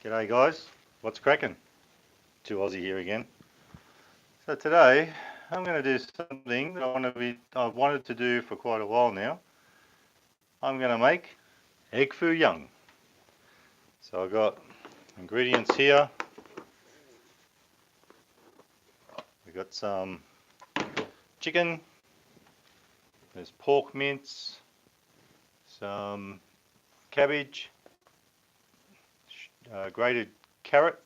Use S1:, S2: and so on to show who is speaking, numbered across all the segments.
S1: G'day guys, what's cracking? 2 Aussie here again. So today I'm going to do something that I've wanted to do for quite a while now. I'm going to make Egg Foo Young. So I've got ingredients here. We've got some chicken, there's pork mince, some cabbage, grated carrot.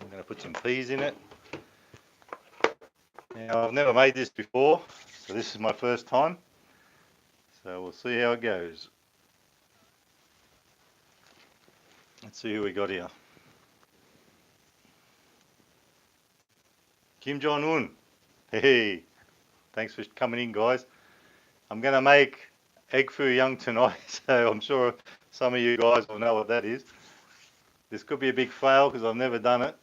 S1: I'm going to put some peas in it. Now I've never made this before, so this is my first time. So we'll see how it goes. Let's see who we got here. Kim Jong-un. Hey, thanks for coming in, guys. I'm going to make Egg Foo Young tonight, so I'm sure some of you guys will know what that is. This could be a big fail because I've never done it.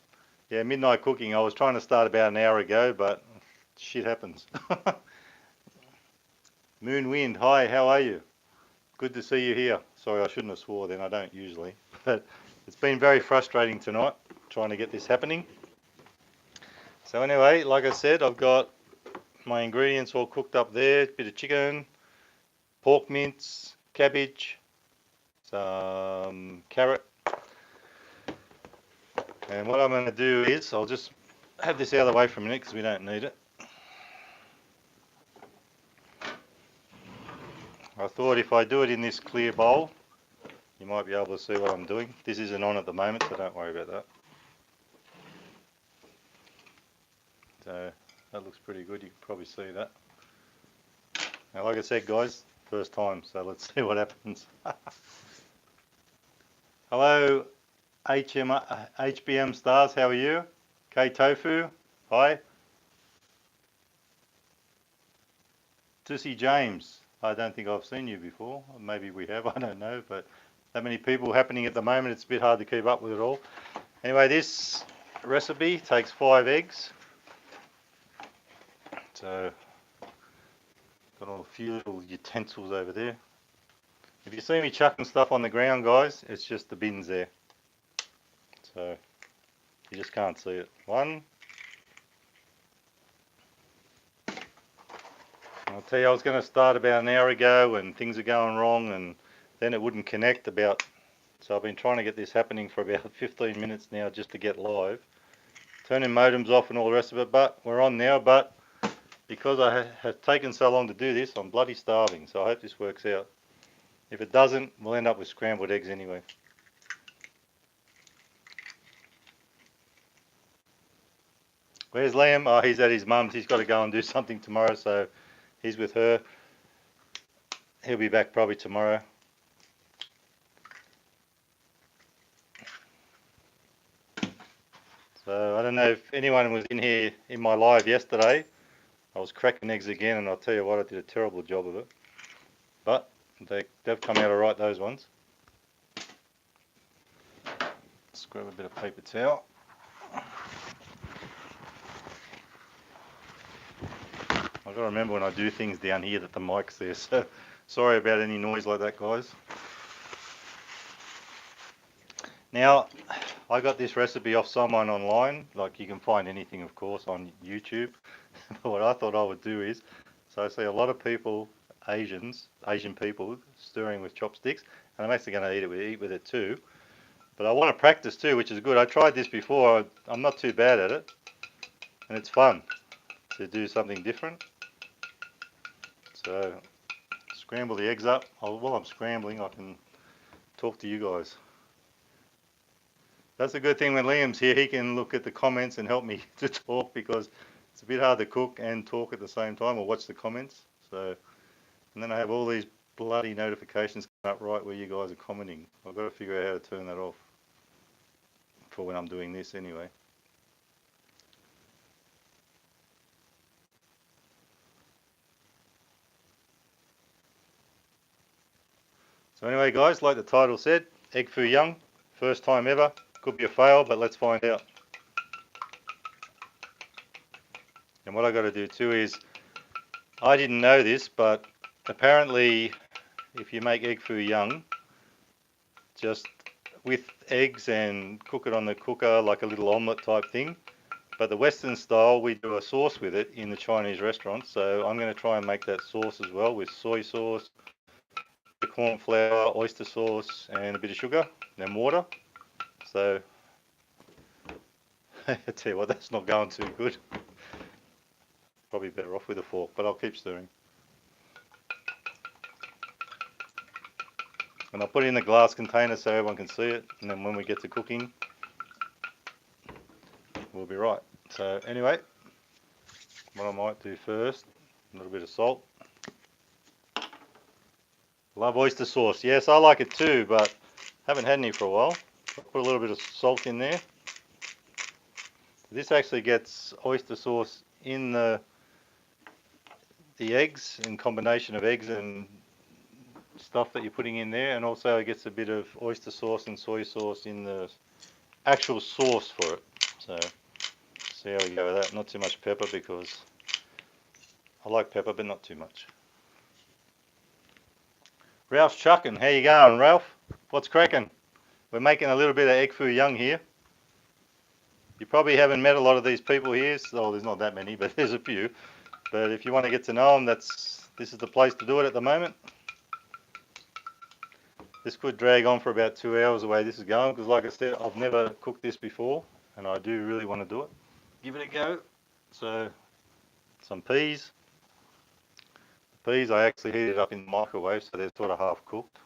S1: Yeah, midnight cooking. I was trying to start about an hour ago, but shit happens. Moon Wind, hi, how are you? Good to see you here. Sorry, I shouldn't have swore then, I don't usually. But it's been very frustrating tonight, trying to get this happening. So anyway, like I said, I've got my ingredients all cooked up there. A bit of chicken, pork mince, cabbage, some carrot. And what I'm going to do is, I'll just have this out of the way for a minute because we don't need it. I thought if I do it in this clear bowl, you might be able to see what I'm doing. This isn't on at the moment, so don't worry about that. So that looks pretty good, you can probably see that. Now like I said guys, first time, so let's see what happens. Hello HBM Stars, how are you? K Tofu, hi. Tussie James, I don't think I've seen you before. Maybe we have, I don't know, but that many people happening at the moment, it's a bit hard to keep up with it all. Anyway, this recipe takes 5 eggs. So, got a few little utensils over there. If you see me chucking stuff on the ground, guys, it's just the bins there. So, you just can't see it. 1. I'll tell you, I was going to start about an hour ago and things are going wrong and then it wouldn't connect about, so I've been trying to get this happening for about 15 minutes now just to get live. Turning modems off and all the rest of it, but we're on now. But because I have taken so long to do this, I'm bloody starving, so I hope this works out. If it doesn't, we'll end up with scrambled eggs anyway. Where's Liam? Oh, he's at his mum's. He's got to go and do something tomorrow, so he's with her. He'll be back probably tomorrow. So I don't know if anyone was in here in my live yesterday. I was cracking eggs again, and I'll tell you what, I did a terrible job of it. But they've come out alright, those ones. Let's grab a bit of paper towel. I've got to remember when I do things down here that the mic's there, so sorry about any noise like that, guys. Now, I got this recipe off someone online, like you can find anything of course on YouTube, but what I thought I would do is, so I see a lot of people, Asian people, stirring with chopsticks, and I'm actually going to eat with it too, but I want to practice too, which is good. I tried this before, I'm not too bad at it, and it's fun to do something different. So, scramble the eggs up. While I'm scrambling, I can talk to you guys. That's a good thing when Liam's here, he can look at the comments and help me to talk, because it's a bit hard to cook and talk at the same time, or watch the comments. So, and then I have all these bloody notifications come up right where you guys are commenting. I've got to figure out how to turn that off for when I'm doing this anyway. So anyway guys, like the title said, Egg Foo Young, first time ever. Could be a fail, but let's find out. And what I got to do too is, I didn't know this, but apparently if you make Egg Foo Young, just with eggs and cook it on the cooker like a little omelette type thing. But the Western style, we do a sauce with it in the Chinese restaurant. So I'm going to try and make that sauce as well with soy sauce, corn flour, oyster sauce, and a bit of sugar, and water. So I tell you what, that's not going too good. Probably better off with a fork, but I'll keep stirring. And I'll put it in a glass container so everyone can see it. And then when we get to cooking, we'll be right. So anyway, what I might do first, a little bit of salt. Love oyster sauce. Yes, I like it too, but haven't had any for a while. I'll put a little bit of salt in there. This actually gets oyster sauce in the eggs, in combination of eggs and stuff that you're putting in there, and also it gets a bit of oyster sauce and soy sauce in the actual sauce for it. So see how we go with that. Not too much pepper because I like pepper, but not too much. Ralph's chucking. How you going, Ralph? What's cracking? We're making a little bit of Egg Foo Young here. You probably haven't met a lot of these people here. So there's not that many, but there's a few. But if you want to get to know them, this is the place to do it at the moment. This could drag on for about 2 hours the way this is going, because like I said, I've never cooked this before, and I do really want to do it. Give it a go. So, some peas. The peas I actually heated up in the microwave, so they're sort of half cooked.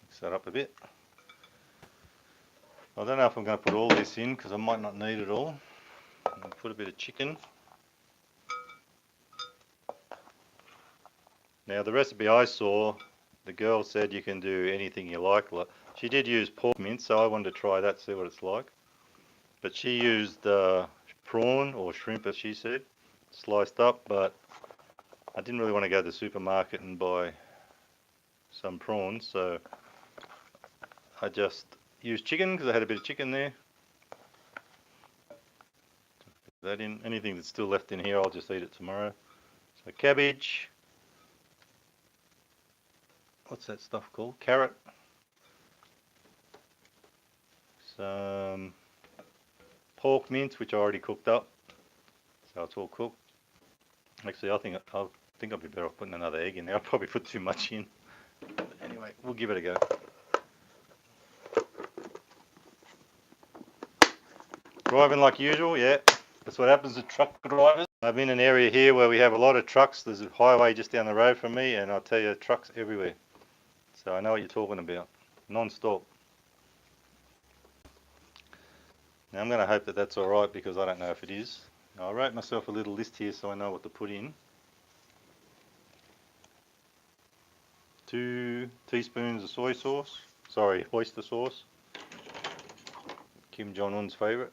S1: Mix that up a bit. I don't know if I'm going to put all this in, because I might not need it all. I'll put a bit of chicken. Now the recipe I saw, the girl said you can do anything you like. She did use pork mince, so I wanted to try that, see what it's like. But she used prawn or shrimp, as she said, sliced up. But I didn't really want to go to the supermarket and buy some prawns, so I just used chicken because I had a bit of chicken there. Put that in. Anything that's still left in here, I'll just eat it tomorrow. So cabbage. What's that stuff called? Carrot. Some pork mince, which I already cooked up, so it's all cooked. Actually, I think I'd be better off putting another egg in there. I'll probably put too much in. But anyway, we'll give it a go. Driving like usual, yeah. That's what happens to truck drivers. I'm in an area here where we have a lot of trucks. There's a highway just down the road from me, and I'll tell you, trucks everywhere. So I know what you're talking about. Non-stop. Now I'm going to hope that that's alright, because I don't know if it is. Now, I wrote myself a little list here so I know what to put in. 2 teaspoons of soy sauce. Sorry, oyster sauce. Kim Jong-un's favourite.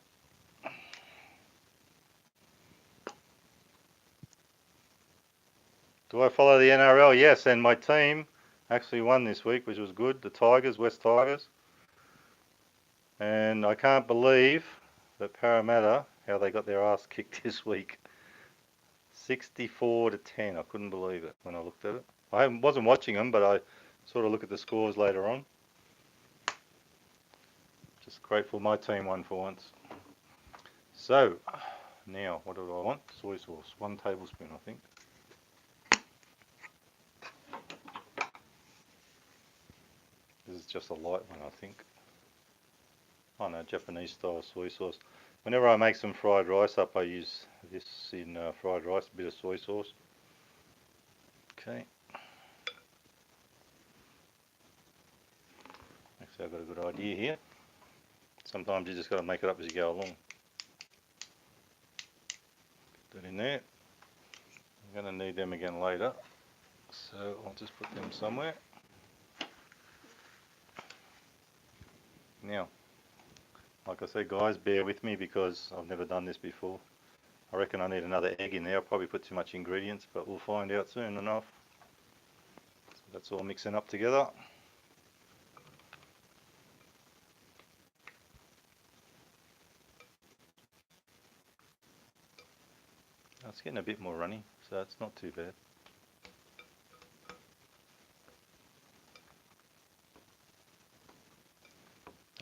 S1: Do I follow the NRL? Yes, and my team actually won this week, which was good. The Tigers, West Tigers. And I can't believe that Parramatta, how they got their ass kicked this week. 64-10. I couldn't believe it when I looked at it. I wasn't watching them, but I sort of look at the scores later on. Just grateful my team won for once. So, now what do I want? Soy sauce. 1 tablespoon, I think. This is just a light one, I think. Oh no, Japanese style soy sauce. Whenever I make some fried rice up, I use this in fried rice, a bit of soy sauce. Okay. Actually, I've got a good idea here. Sometimes you just got to make it up as you go along. Put that in there. I'm going to need them again later, so I'll just put them somewhere. Now, like I said, guys, bear with me because I've never done this before. I reckon I need another egg in there. I'll probably put too much ingredients, but we'll find out soon enough. So that's all mixing up together. It's getting a bit more runny, so it's not too bad.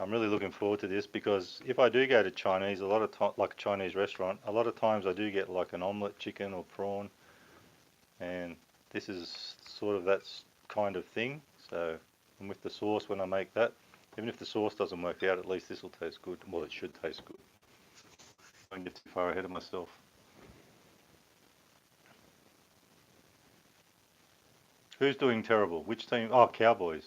S1: I'm really looking forward to this because if I do go to Chinese, a lot of time, like a Chinese restaurant, a lot of times I do get like an omelette chicken or prawn, and this is sort of that kind of thing. So, and with the sauce when I make that, even if the sauce doesn't work out, at least this will taste good. Well, it should taste good. I don't get too far ahead of myself. Who's doing terrible? Which team? Oh, Cowboys.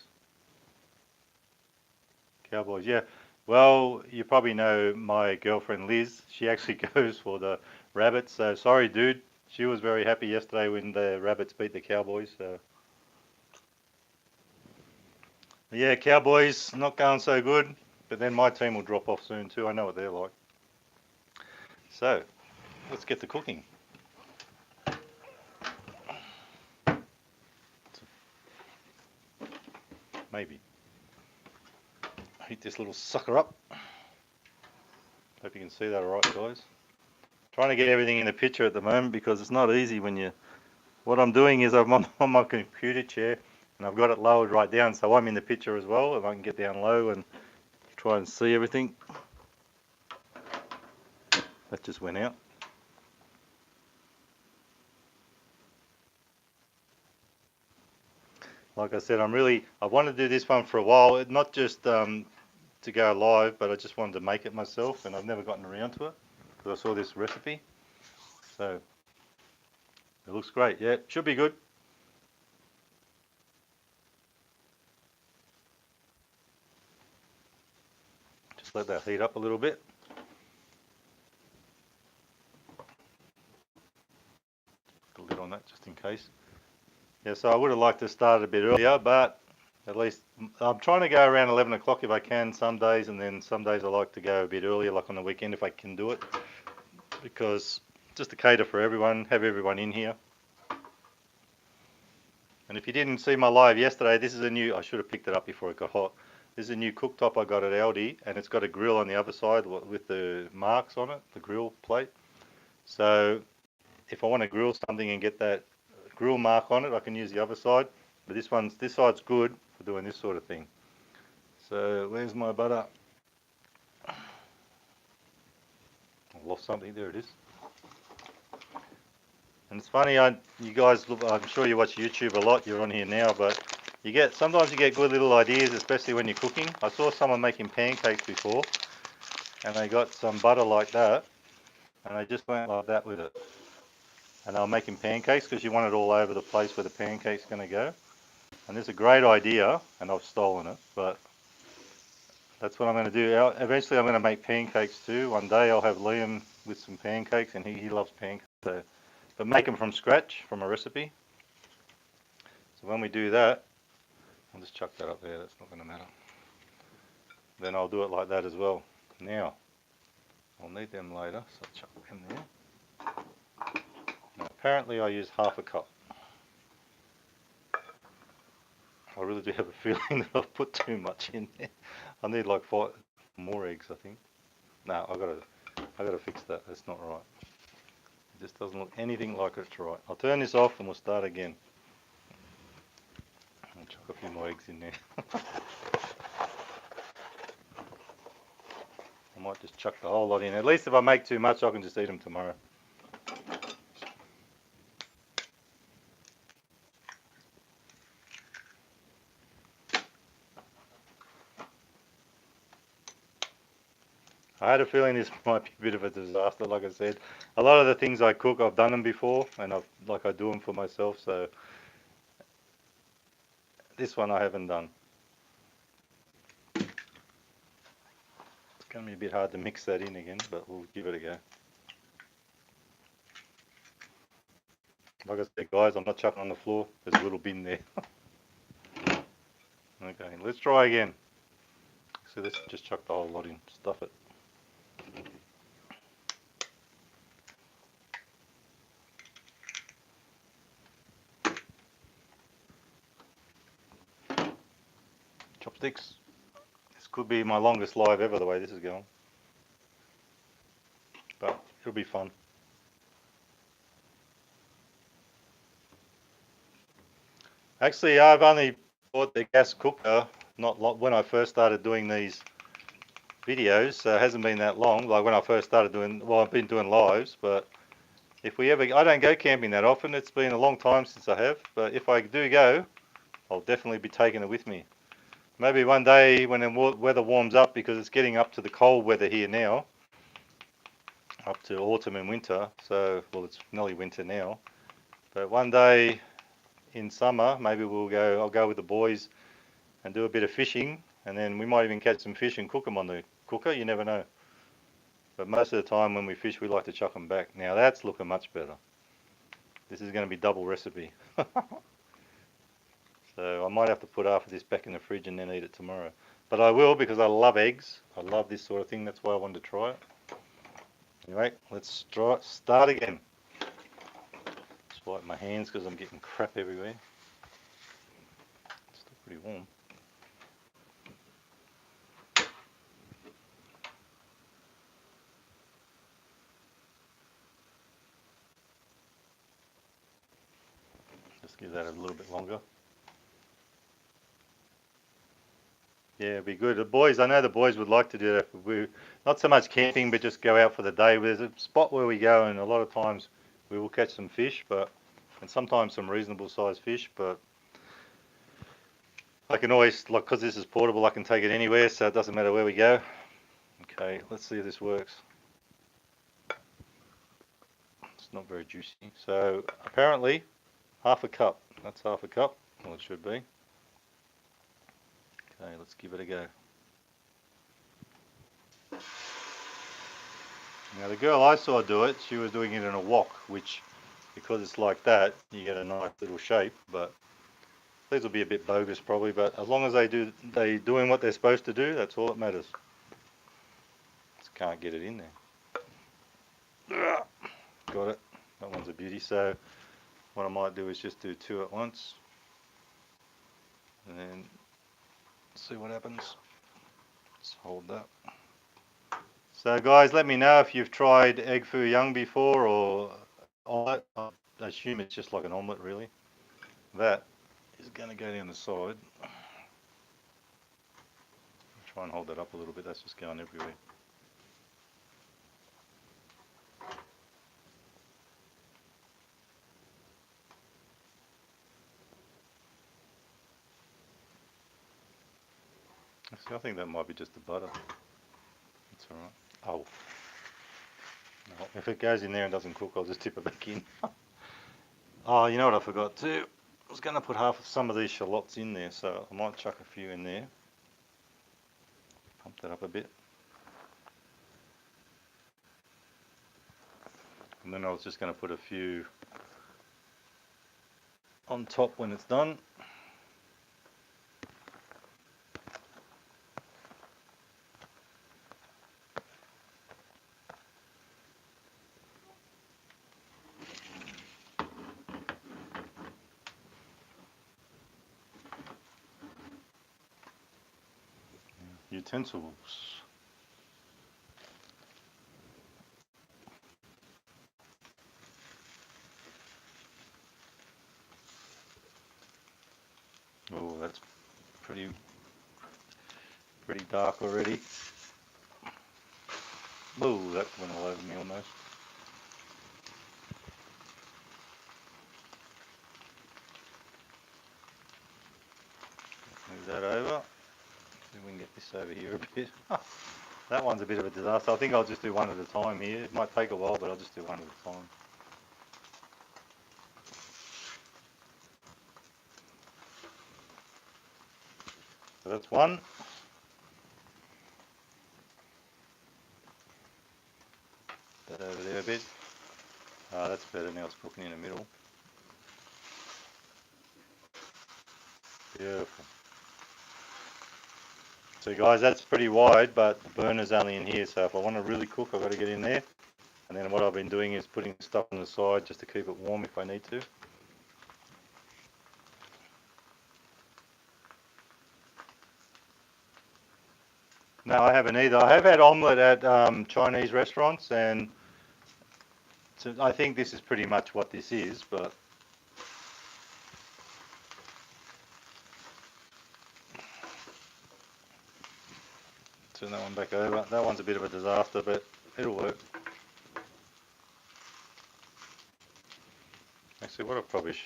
S1: Cowboys, yeah. Well, you probably know my girlfriend Liz. She actually goes for the Rabbits. So sorry, dude. She was very happy yesterday when the Rabbits beat the Cowboys. So yeah, Cowboys not going so good. But then my team will drop off soon too. I know what they're like. So let's get to cooking. Maybe heat this little sucker up. Hope you can see that all right, guys. Trying to get everything in the picture at the moment because it's not easy when you. What I'm doing is I'm on my computer chair and I've got it lowered right down so I'm in the picture as well and I can get down low and try and see everything. That just went out. Like I said, I wanted to do this one for a while, not just to go live, but I just wanted to make it myself and I've never gotten around to it because I saw this recipe. So it looks great. Yeah, should be good. Just let that heat up a little bit. Put the lid on that just in case. Yeah, so I would have liked to start a bit earlier, but at least I'm trying to go around 11 o'clock if I can some days, and then some days I like to go a bit earlier, like on the weekend if I can do it, because just to cater for everyone, have everyone in here. And if you didn't see my live yesterday, this is a new, I should have picked it up before it got hot. This is a new cooktop I got at Aldi, and it's got a grill on the other side with the marks on it, the grill plate. So if I want to grill something and get that grill mark on it, I can use the other side. But this side's good for doing this sort of thing. So where's my butter? I lost something. There it is. And it's funny, you guys look. I'm sure you watch YouTube a lot. You're on here now, but sometimes you get good little ideas, especially when you're cooking. I saw someone making pancakes before, and they got some butter like that, and they just went like that with it. And they were making pancakes because you want it all over the place where the pancake's going to go. And it's a great idea, and I've stolen it, but that's what I'm going to do. Eventually, I'm going to make pancakes too. One day, I'll have Liam with some pancakes, and he loves pancakes. So, but make them from scratch, from a recipe. So when we do that, I'll just chuck that up there. That's not going to matter. Then I'll do it like that as well. Now, I'll need them later, so I'll chuck them there. Now, apparently, I use half a cup. I really do have a feeling that I've put too much in there. I need like 5 more eggs, I think. No, I gotta fix that. That's not right. It just doesn't look anything like it's right. I'll turn this off and we'll start again. I'll chuck a few more eggs in there. I might just chuck the whole lot in. At least if I make too much, I can just eat them tomorrow. I had a feeling this might be a bit of a disaster, like I said. A lot of the things I cook, I've done them before, and I do them for myself, so this one I haven't done. It's going to be a bit hard to mix that in again, but we'll give it a go. Like I said, guys, I'm not chucking on the floor. There's a little bin there. Okay, let's try again. So let's just chuck the whole lot in, stuff it. Chopsticks. This could be my longest live ever, the way this is going. But it'll be fun. Actually, I've only bought the gas cooker not when I first started doing these videos, so it hasn't been that long. Like when I first started doing, well, I've been doing lives, but if we ever, I don't go camping that often. It's been a long time since I have, but if I do go, I'll definitely be taking it with me. Maybe one day when the weather warms up, because it's getting up to the cold weather here now, up to autumn and winter. So, well, it's nearly winter now. But one day in summer, maybe I'll go with the boys and do a bit of fishing, and then we might even catch some fish and cook them on the cooker. You never know. But most of the time when we fish, we like to chuck them back. Now that's looking much better. This is going to be double recipe. So I might have to put half of this back in the fridge and then eat it tomorrow. But I will, because I love eggs. I love this sort of thing. That's why I wanted to try it. Anyway, let's start again. Just wipe my hands because I'm getting crap everywhere. It's still pretty warm. Just give that a little bit longer. Yeah, it'd be good. The boys, I know the boys would like to do that. We not so much camping, but just go out for the day. There's a spot where we go, and a lot of times we will catch some fish, and sometimes some reasonable sized fish. But I can always, like, because this is portable, I can take it anywhere, so it doesn't matter where we go. Okay, let's see if this works. It's not very juicy. So apparently, half a cup. That's half a cup. Well, it should be. Okay, let's give it a go. Now the girl I saw do it, she was doing it in a wok, which, because it's like that, you get a nice little shape. But these will be a bit bogus probably. But as long as they doing what they're supposed to do, that's all that matters. Just can't get it in there. Got it. That one's a beauty. So what I might do is just do two at once, and then see what happens. Just hold that. So guys, let me know if you've tried Egg Foo Young before, or omelette. I assume it's just like an omelette really. That is going to go down the side. Try and hold that up a little bit, that's just going everywhere. See, I think that might be just the butter. That's alright. Oh. No, if it goes in there and doesn't cook, I'll just tip it back in. Oh, you know what I forgot too? I was going to put some of these shallots in there, so I might chuck a few in there. Pump that up a bit. And then I was just going to put a few on top when it's done. Utensils. Oh, that's pretty dark already. Oh, that went all over me almost. Move that over. See if we can get this over here a bit. That one's a bit of a disaster. I think I'll just do one at a time here. It might take a while, but I'll just do one at a time. So that's one. That over there a bit. That's better now, it's cooking in the middle. Beautiful. So guys, that's pretty wide, but the burner's only in here, so if I want to really cook, I've got to get in there. And then what I've been doing is putting stuff on the side just to keep it warm if I need to. No, I haven't either. I have had omelette at Chinese restaurants, and so I think this is pretty much what this is, but Turn that one back over. That one's a bit of a disaster, but it'll work. Actually, what I probably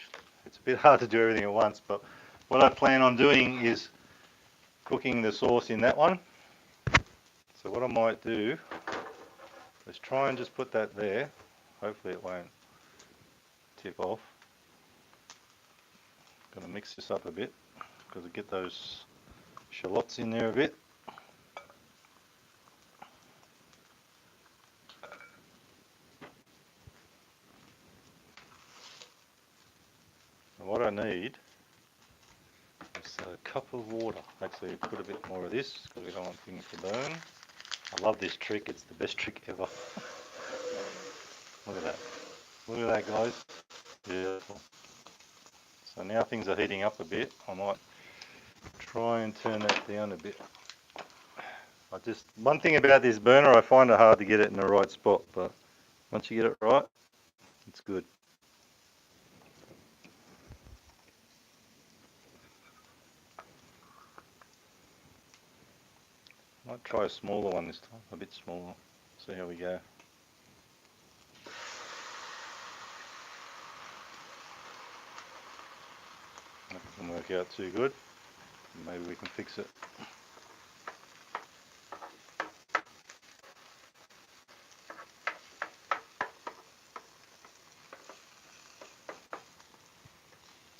S1: it's a bit hard to do everything at once, but what I plan on doing is cooking the sauce in that one. So what I might do is try and just put that there. Hopefully it won't tip off. Gonna mix this up a bit because I get those shallots in there a bit. And what I need is a cup of water. Actually, put a bit more of this because we don't want things to burn. I love this trick. It's the best trick ever. Look at that. Look at that, guys. Beautiful. So now things are heating up a bit. I might try and turn that down a bit. One thing about this burner, I find it hard to get it in the right spot, but once you get it right, it's good. Might try a smaller one this time, a bit smaller. See how we go. That doesn't work out too good. Maybe we can fix it.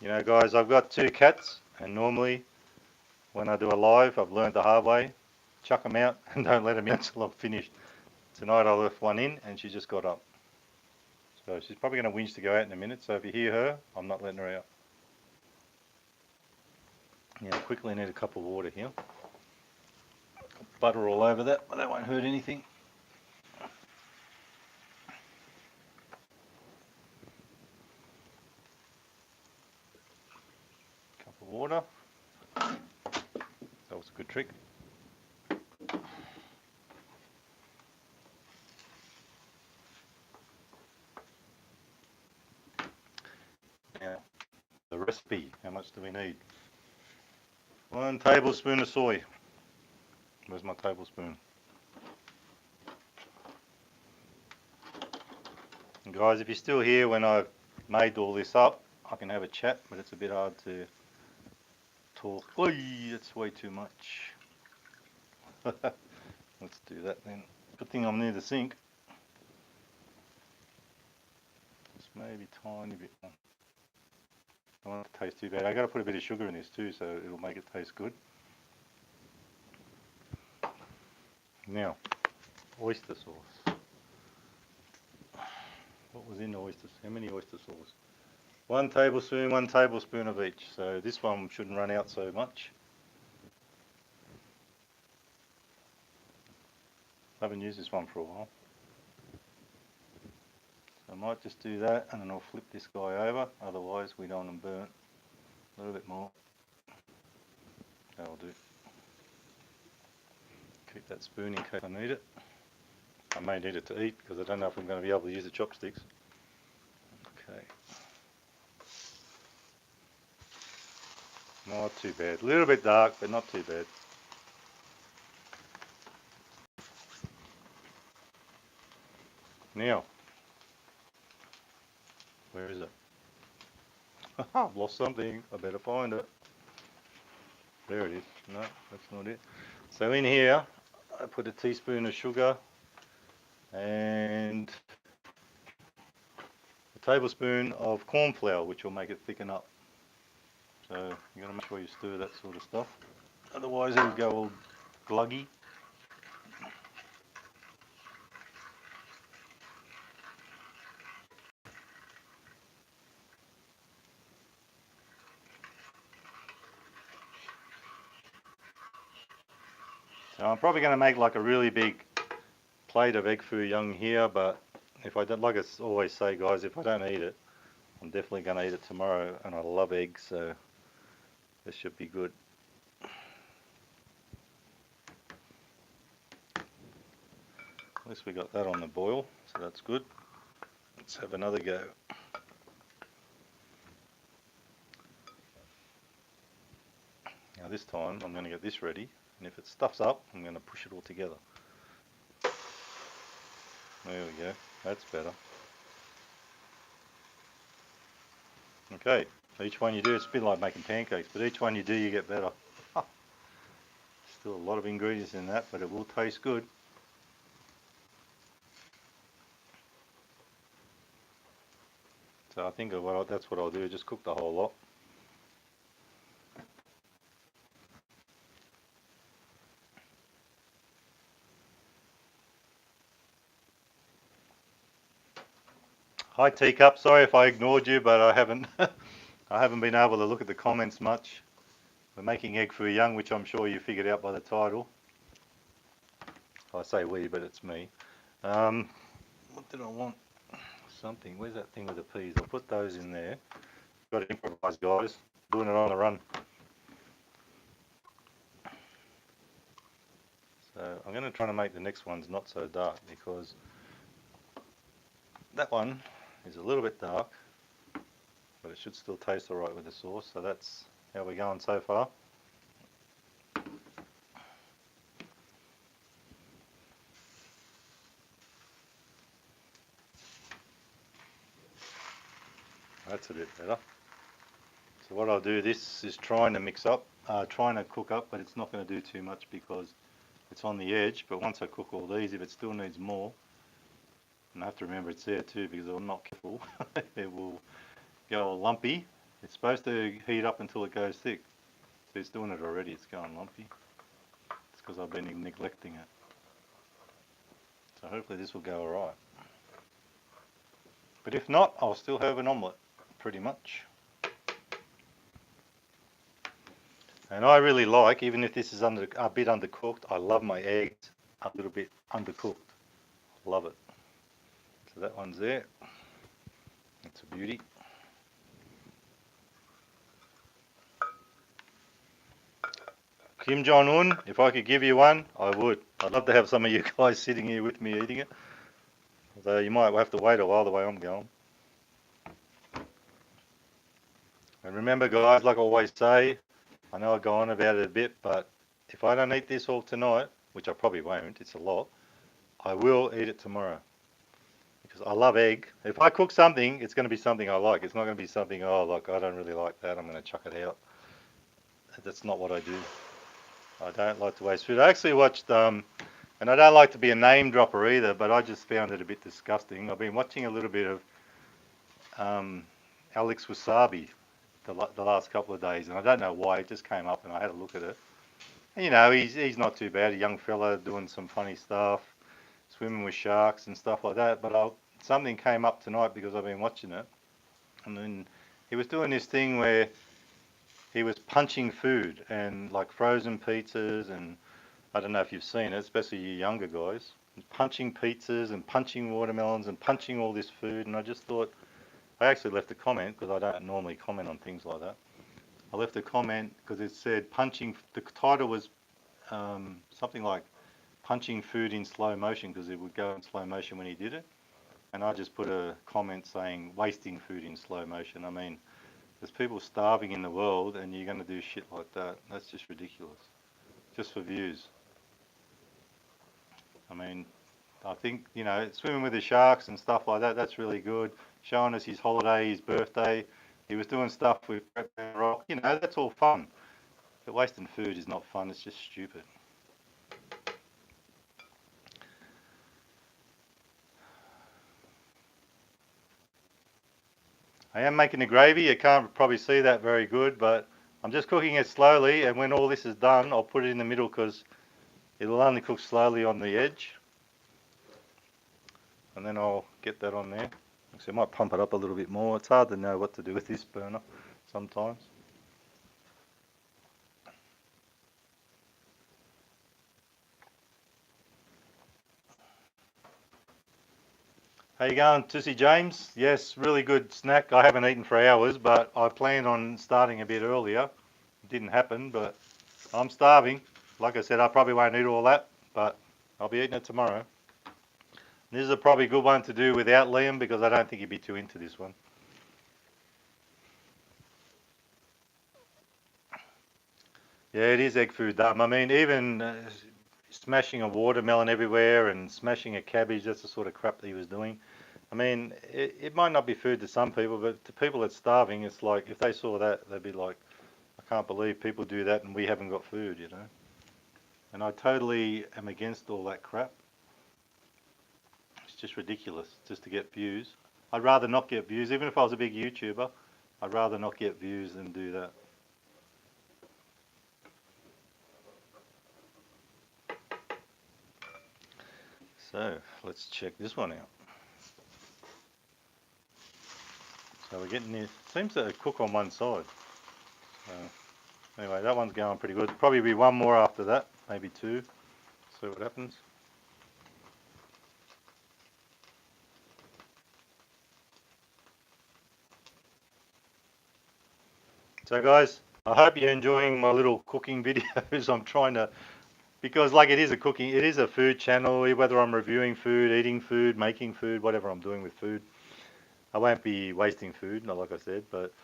S1: You know, guys, I've got 2 cats, and normally when I do a live, I've learned the hard way, chuck them out and don't let them in until I'm finished. Tonight I left one in and she just got up. So she's probably going to whinge to go out in a minute, so if you hear her, I'm not letting her out. Yeah, I quickly need a cup of water here. Butter all over that, but that won't hurt anything. Cup of water. That was a good trick. Now, the recipe. How much do we need? 1 tablespoon of soy. Where's my tablespoon? And guys, if you're still here when I've made all this up, I can have a chat, but it's a bit hard to talk. Oi, that's way too much. Let's do that then. Good thing I'm near the sink. Just maybe tiny bit more. I don't want it to taste too bad. I got to put a bit of sugar in this too, so it'll make it taste good. Now, oyster sauce. What was in the oyster sauce? How many oyster sauce? 1 tablespoon, 1 tablespoon of each. So this one shouldn't run out so much. I haven't used this one for a while. So I might just do that and then I'll flip this guy over. Otherwise we don't want them burnt. A little bit more. That'll do. Keep that spoon in case I need it. I may need it to eat because I don't know if I'm going to be able to use the chopsticks. Okay. Not too bad. A little bit dark, but not too bad. Now, where is it? I've lost something. I better find it. There it is. No, that's not it. So in here, I put a teaspoon of sugar and a tablespoon of corn flour, which will make it thicken up. So you got to make sure you stir that sort of stuff. Otherwise it'll go all gluggy. So I'm probably going to make like a really big plate of Egg Foo Young here, but if I don't, like I always say, guys, if I don't eat it, I'm definitely going to eat it tomorrow, and I love eggs, so this should be good. At least we got that on the boil, so that's good. Let's have another go. Now this time I'm going to get this ready, And if it stuffs up, I'm going to push it all together. There we go, that's better. Okay, each one you do, it's a bit like making pancakes, but each one you do, you get better. Still a lot of ingredients in that, but it will taste good. So I think that's what I'll do, just cook the whole lot. Hi Teacup, sorry if I ignored you, but I haven't I haven't been able to look at the comments much. We're making Egg Foo Young, which I'm sure you figured out by the title. I say we, but it's me. What did I want? Something. Where's that thing with the peas? I'll put those in there. Got to improvise, guys. Doing it on the run. So I'm going to try to make the next ones not so dark, because that one is a little bit dark, but it should still taste alright with the sauce. So that's how we're going so far. That's a bit better. So what I'll do, this is trying to mix up, trying to cook up, but it's not going to do too much because it's on the edge. But once I cook all these, if it still needs more, and I have to remember it's there too, because if I'm not careful, it will go all lumpy. It's supposed to heat up until it goes thick. So it's doing it already, it's going lumpy. It's because I've been neglecting it. So hopefully this will go alright. But if not, I'll still have an omelette, pretty much. And I really like, even if this is a bit undercooked, I love my eggs a little bit undercooked. Love it. So that one's there. That's a beauty. Kim Jong-un, if I could give you one, I would. I'd love to have some of you guys sitting here with me eating it. Although you might have to wait a while the way I'm going. And remember guys, like I always say, I know I go on about it a bit, but if I don't eat this all tonight, which I probably won't, it's a lot, I will eat it tomorrow. Because I love egg. If I cook something, it's going to be something I like. It's not going to be something, oh, like I don't really like that, I'm going to chuck it out. That's not what I do. I don't like to waste food. I actually watched, and I don't like to be a name dropper either, but I just found it a bit disgusting. I've been watching a little bit of Alex Wasabi the last couple of days, and I don't know why, it just came up and I had a look at it. And, you know, he's not too bad, a young fella doing some funny stuff, swimming with sharks and stuff like that, but something came up tonight because I've been watching it, and then he was doing this thing where he was punching food, and like frozen pizzas, and I don't know if you've seen it, especially you younger guys, punching pizzas and punching watermelons and punching all this food, and I just thought, I actually left a comment because I don't normally comment on things like that. I left a comment because it said punching, the title was something like punching food in slow motion, because it would go in slow motion when he did it. And I just put a comment saying wasting food in slow motion. I mean, there's people starving in the world and you're going to do shit like that. That's just ridiculous. Just for views. I mean, I think, you know, swimming with the sharks and stuff like that, that's really good. Showing us his holiday, his birthday. He was doing stuff with rock. You know, that's all fun. But wasting food is not fun, it's just stupid. I am making the gravy. You can't probably see that very good, but I'm just cooking it slowly, and when all this is done, I'll put it in the middle because it'll only cook slowly on the edge. And then I'll get that on there. So I might pump it up a little bit more. It's hard to know what to do with this burner sometimes. How you going, Tussie James? Yes, really good snack. I haven't eaten for hours, but I planned on starting a bit earlier. It didn't happen, but I'm starving. Like I said, I probably won't eat all that, but I'll be eating it tomorrow. This is a probably good one to do without Liam because I don't think he'd be too into this one. Yeah, it is egg foo dumb. I mean, even smashing a watermelon everywhere and smashing a cabbage, that's the sort of crap that he was doing. I mean, it might not be food to some people, but to people that's starving, it's like if they saw that, they'd be like, I can't believe people do that and we haven't got food, you know. And I totally am against all that crap. It's just ridiculous just to get views. I'd rather not get views, even if I was a big YouTuber. I'd rather not get views than do that. So let's check this one out. So we're getting this. Seems to cook on one side. So anyway, that one's going pretty good. Probably be one more after that, maybe two. See what happens. So guys, I hope you're enjoying my little cooking videos. I'm trying to, because like it is a food channel, whether I'm reviewing food, eating food, making food, whatever I'm doing with food. I won't be wasting food, not like I said, but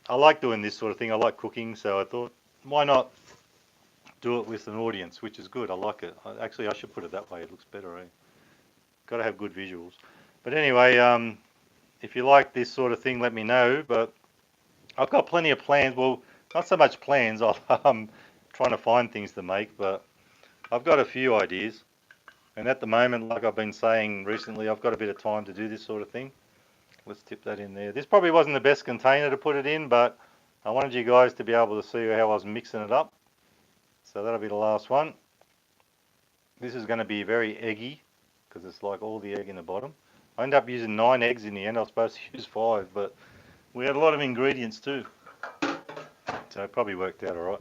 S1: I like doing this sort of thing. I like cooking, so I thought, why not do it with an audience, which is good. I like it. Actually, I should put it that way. It looks better, eh? Got to have good visuals. But anyway, if you like this sort of thing, let me know. But I've got plenty of plans. Well, not so much plans. I'm trying to find things to make, but I've got a few ideas. And at the moment, like I've been saying recently, I've got a bit of time to do this sort of thing. Let's tip that in there. This probably wasn't the best container to put it in, but I wanted you guys to be able to see how I was mixing it up. So that'll be the last one. This is going to be very eggy because it's like all the egg in the bottom. I ended up using 9 eggs in the end. I was supposed to use 5, but we had a lot of ingredients too. So it probably worked out alright.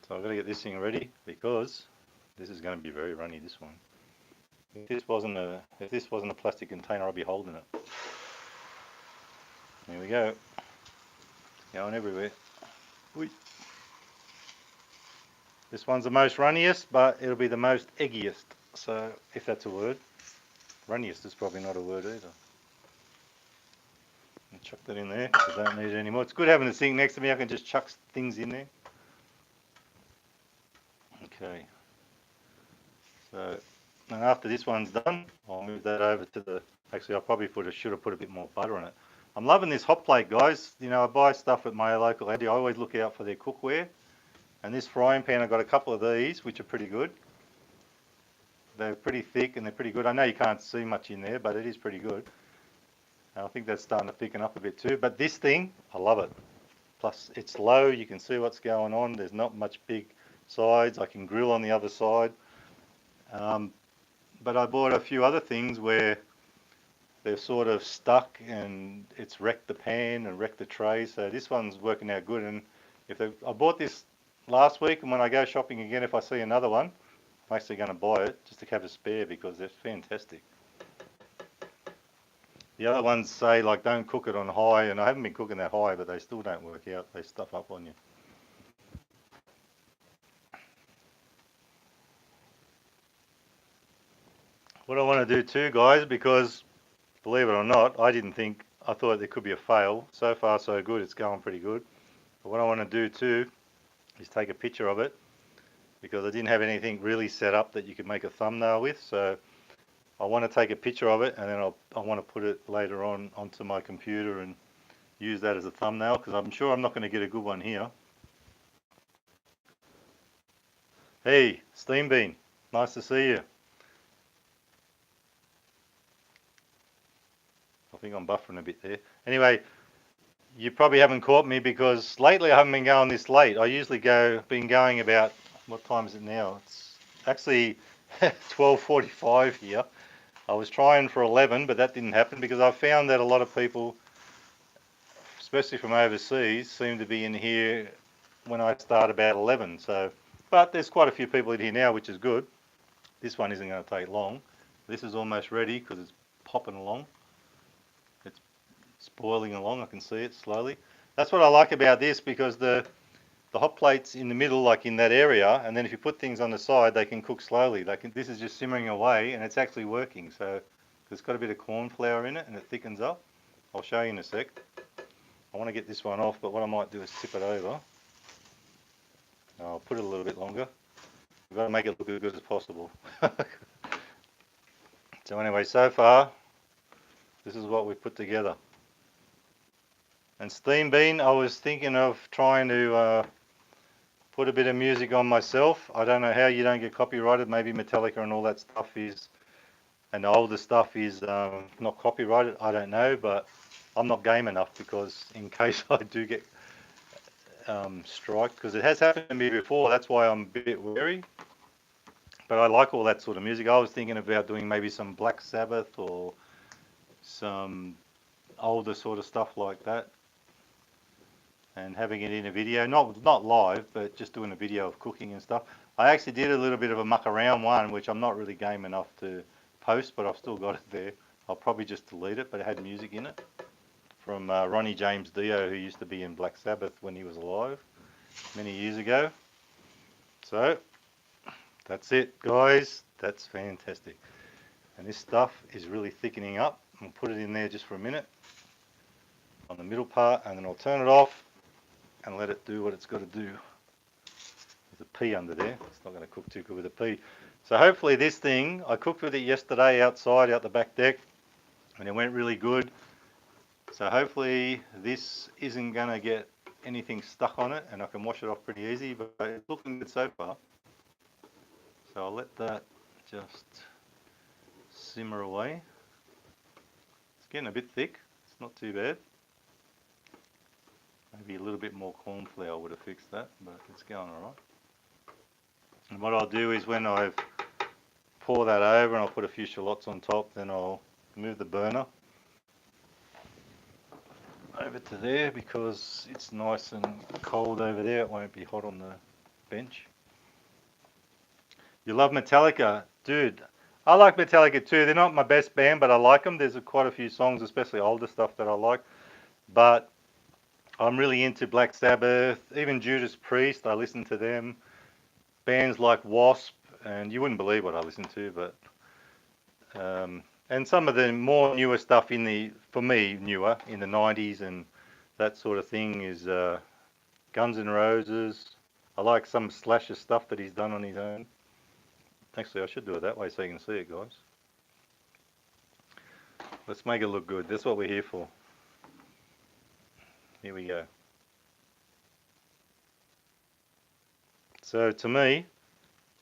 S1: So I've got to get this thing ready because this is going to be very runny, this one. If this wasn't a plastic container, I'd be holding it. There we go. It's going everywhere. Whee. This one's the most runniest, but it'll be the most eggiest. So if that's a word. Runniest is probably not a word either. I'll chuck that in there because I don't need it anymore. It's good having the sink next to me. I can just chuck things in there. Okay. So, and after this one's done, I'll move that over to the. Actually, I probably should have put a bit more butter on it. I'm loving this hot plate, guys. You know, I buy stuff at my local Aldi. I always look out for their cookware. And this frying pan, I've got a couple of these, which are pretty good. They're pretty thick and they're pretty good. I know you can't see much in there, but it is pretty good. And I think that's starting to thicken up a bit too. But this thing, I love it. Plus, it's low. You can see what's going on. There's not much big sides. I can grill on the other side. But I bought a few other things where they're sort of stuck and it's wrecked the pan and wrecked the tray. So this one's working out good. And I bought this last week, and when I go shopping again, if I see another one, I'm actually going to buy it just to have a spare because they're fantastic. The other ones say like don't cook it on high, and I haven't been cooking that high, but they still don't work out. They stuff up on you. What I want to do too, guys, because believe it or not, I thought there could be a fail. So far so good, it's going pretty good. But what I want to do too is take a picture of it because I didn't have anything really set up that you could make a thumbnail with. So I want to take a picture of it and then I want to put it later on onto my computer and use that as a thumbnail because I'm sure I'm not going to get a good one here. Hey, Steam Bean, nice to see you. I think I'm buffering a bit there. Anyway, you probably haven't caught me because lately I haven't been going this late. I usually been going about, what time is it now? It's actually 12:45 here. I was trying for 11, but that didn't happen because I found that a lot of people, especially from overseas, seem to be in here when I start about 11. So, but there's quite a few people in here now, which is good. This one isn't going to take long. This is almost ready because it's popping along. It's boiling along. I can see it slowly. That's what I like about this because the hot plate's in the middle, like in that area, and then if you put things on the side, they can cook slowly. This is just simmering away, and it's actually working. So it's got a bit of corn flour in it, and it thickens up. I'll show you in a sec. I want to get this one off, but what I might do is tip it over. I'll put it a little bit longer. We've got to make it look as good as possible. So anyway, so far, this is what we've put together. And Steam Bean, I was thinking of trying to put a bit of music on myself. I don't know how you don't get copyrighted. Maybe Metallica and all that stuff is, and the older stuff is not copyrighted. I don't know, but I'm not game enough because in case I do get strike, because it has happened to me before. That's why I'm a bit wary. But I like all that sort of music. I was thinking about doing maybe some Black Sabbath or some older sort of stuff like that, and having it in a video, not live, but just doing a video of cooking and stuff. I actually did a little bit of a muck around one, which I'm not really game enough to post, but I've still got it there. I'll probably just delete it, but it had music in it from Ronnie James Dio, who used to be in Black Sabbath when he was alive many years ago. So that's it, guys. That's fantastic. And this stuff is really thickening up. I'll put it in there just for a minute on the middle part, and then I'll turn it off and let it do what it's got to do. There's a pea under there. It's not going to cook too good with a pea. So hopefully this thing, I cooked with it yesterday outside, out the back deck, and it went really good. So hopefully this isn't going to get anything stuck on it, and I can wash it off pretty easy, but it's looking good so far. So I'll let that just simmer away. It's getting a bit thick. It's not too bad. Maybe a little bit more corn flour would have fixed that, but it's going alright. And what I'll do is when I've pour that over and I'll put a few shallots on top, then I'll move the burner over to there because it's nice and cold over there. It won't be hot on the bench. You love Metallica? Dude, I like Metallica too. They're not my best band, but I like them. There's quite a few songs, especially older stuff, that I like. But I'm really into Black Sabbath, even Judas Priest. I listen to them. Bands like Wasp, and you wouldn't believe what I listen to, but and some of the more newer stuff for me, newer in the 90s and that sort of thing is Guns N' Roses. I like some Slasher stuff that he's done on his own. Actually, I should do it that way so you can see it, guys. Let's make it look good. That's what we're here for. Here we go. So to me,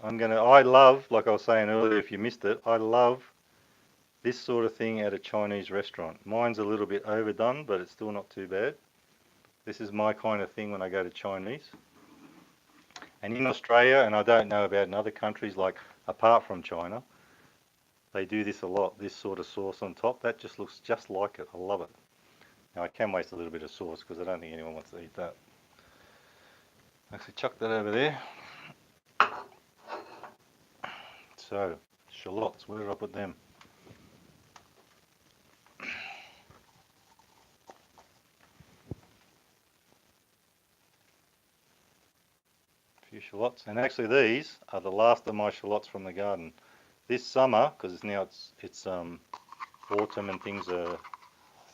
S1: I love, like I was saying earlier, if you missed it, I love this sort of thing at a Chinese restaurant. Mine's a little bit overdone, but it's still not too bad. This is my kind of thing when I go to Chinese. And in Australia, and I don't know about in other countries, like apart from China, they do this a lot, this sort of sauce on top. That just looks just like it. I love it. Now I can waste a little bit of sauce because I don't think anyone wants to eat that. Actually chuck that over there. So, shallots, where did I put them? A few shallots. And actually these are the last of my shallots from the garden. This summer, because it's autumn and things are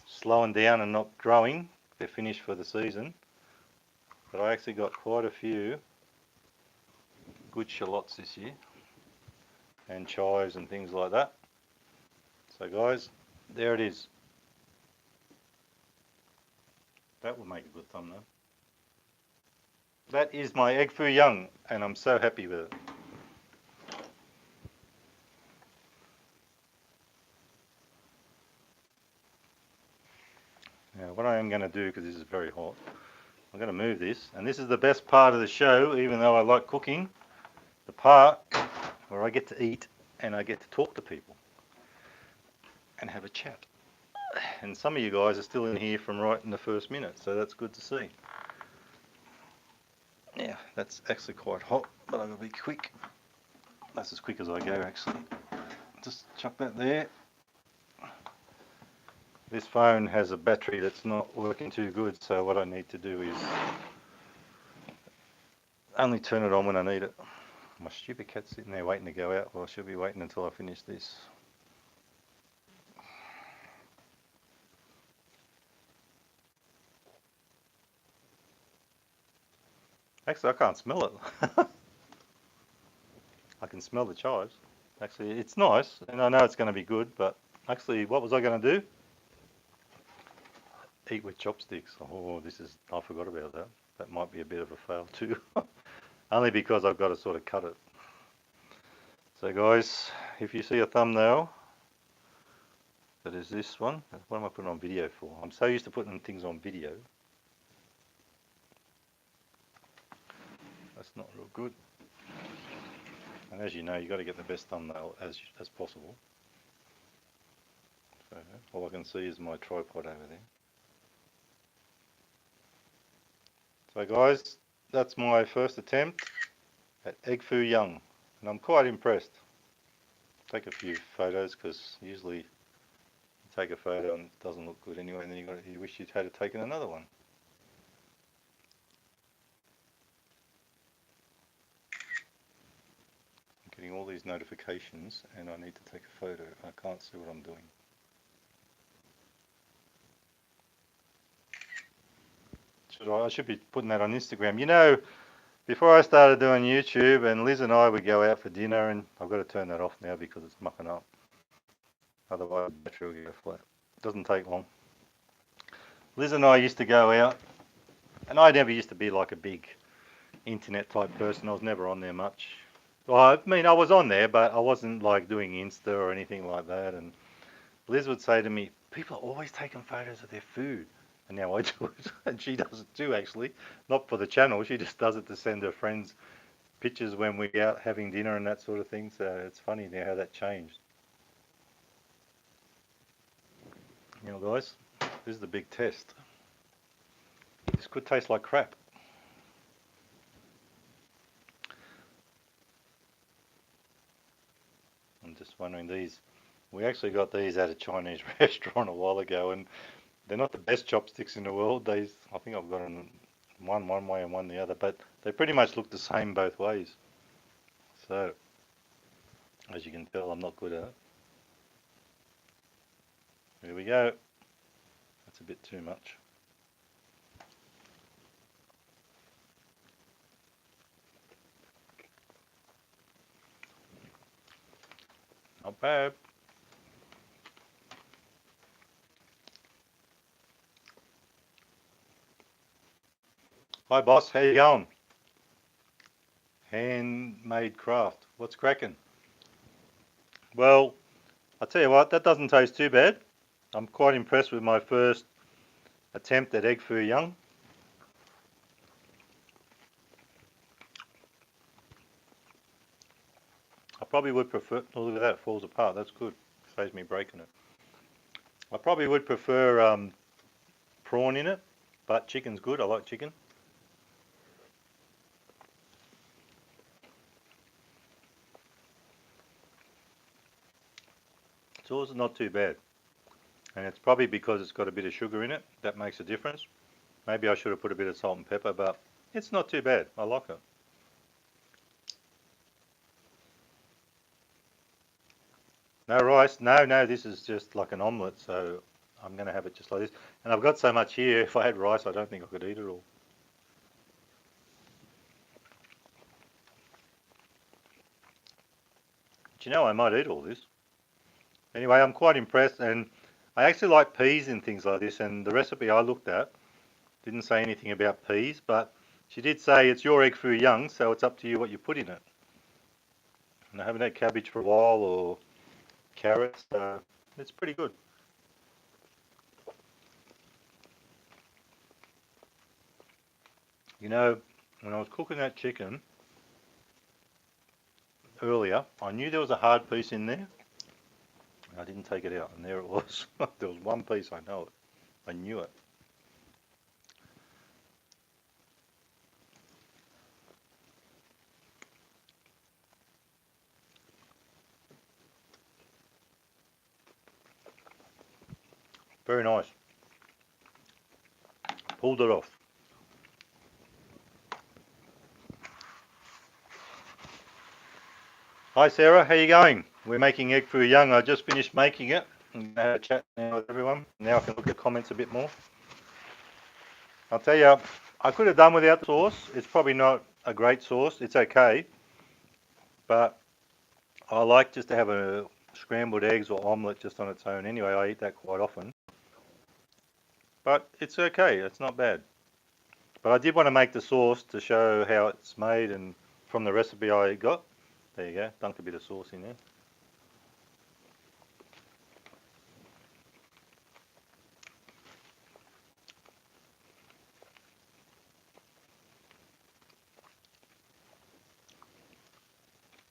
S1: slowing down and not growing, they're finished for the season. But I actually got quite a few good shallots this year, and chives and things like that. So guys, there it is. That will make a good thumbnail. That is my Egg Foo Young, and I'm so happy with it. Now what I am going to do, because this is very hot, I'm going to move this, and this is the best part of the show, even though I like cooking, the part where I get to eat and I get to talk to people and have a chat. And some of you guys are still in here from right in the first minute, so that's good to see. Yeah, that's actually quite hot, but I'm going to be quick. That's as quick as I go, actually. Just chuck that there. This phone has a battery that's not working too good, so what I need to do is only turn it on when I need it. My stupid cat's sitting there waiting to go out. Well, she'll be waiting until I finish this. Actually, I can't smell it. I can smell the chives. Actually, it's nice, and I know it's going to be good, but actually, what was I going to do? Eat with chopsticks. Oh, I forgot about that. That might be a bit of a fail too. Only because I've got to sort of cut it. So guys, if you see a thumbnail that is this one, what am I putting on video for? I'm so used to putting things on video. That's not real good. And as you know, you've got to get the best thumbnail as possible. So all I can see is my tripod over there. So guys, that's my first attempt at Egg Foo Young, and I'm quite impressed. Take a few photos because usually you take a photo and it doesn't look good anyway, and then you wish you'd had taken another one. I'm getting all these notifications and I need to take a photo. I can't see what I'm doing. I should be putting that on Instagram. You know, before I started doing YouTube, and Liz and I would go out for dinner, and I've got to turn that off now because it's mucking up. Otherwise, the battery will go flat. It doesn't take long. Liz and I used to go out, and I never used to be like a big internet type person. I was never on there much. Well, I mean, I was on there, but I wasn't like doing Insta or anything like that. And Liz would say to me, people are always taking photos of their food. And now I do it. And she does it too, actually. Not for the channel. She just does it to send her friends pictures when we're out having dinner and that sort of thing. So it's funny now how that changed. You know, guys, this is the big test. This could taste like crap. I'm just wondering, we actually got these at a Chinese restaurant a while ago, and they're not the best chopsticks in the world. I think I've got them one way and one the other, but they pretty much look the same both ways. So, as you can tell, I'm not good at it. Here we go. That's a bit too much. Not bad. Hi boss, how you going? Handmade craft. What's cracking? Well, I'll tell you what, that doesn't taste too bad. I'm quite impressed with my first attempt at Egg Foo Young. I probably would prefer, oh look at that, it falls apart, that's good. Saves me breaking it. I probably would prefer prawn in it, but chicken's good, I like chicken. It's also not too bad. And it's probably because it's got a bit of sugar in it, that makes a difference. Maybe I should have put a bit of salt and pepper, but it's not too bad, I like it. No rice, no, this is just like an omelette, so I'm going to have it just like this. And I've got so much here, if I had rice, I don't think I could eat it all. Do you know, I might eat all this. Anyway, I'm quite impressed, and I actually like peas and things like this, and the recipe I looked at didn't say anything about peas, but she did say it's your Egg Foo Young, so it's up to you what you put in it. And I haven't had cabbage for a while, or carrots, so it's pretty good. You know, when I was cooking that chicken earlier, I knew there was a hard piece in there. I didn't take it out, and there it was. There was one piece, I know it. I knew it. Very nice. Pulled it off. Hi Sarah, how you going? We're making Egg Foo Young. I just finished making it. I'm going to have a chat now with everyone. Now I can look at comments a bit more. I'll tell you, I could have done without the sauce. It's probably not a great sauce. It's okay, but I like just to have a scrambled eggs or omelette just on its own. Anyway, I eat that quite often. But it's okay. It's not bad. But I did want to make the sauce to show how it's made and from the recipe I got. There you go. Dunk a bit of sauce in there.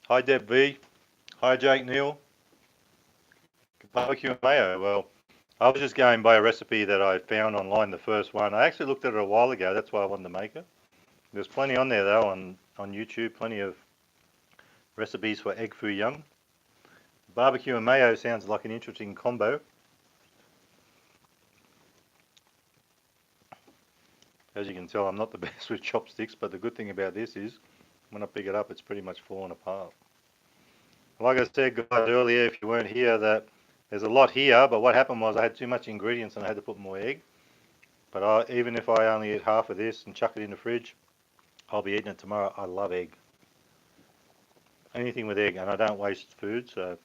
S1: Hi Deb V. Hi Jake Neal. Barbecue and mayo. Well, I was just going by a recipe that I found online, the first one. I actually looked at it a while ago. That's why I wanted to make it. There's plenty on there though on YouTube. Plenty of recipes for Egg Foo Young. Barbecue and mayo sounds like an interesting combo. As you can tell, I'm not the best with chopsticks, but the good thing about this is when I pick it up, it's pretty much falling apart. Like I said, guys, earlier, if you weren't here, that there's a lot here, but what happened was I had too much ingredients and I had to put more egg. But even if I only eat half of this and chuck it in the fridge, I'll be eating it tomorrow. I love egg. Anything with egg, and I don't waste food, so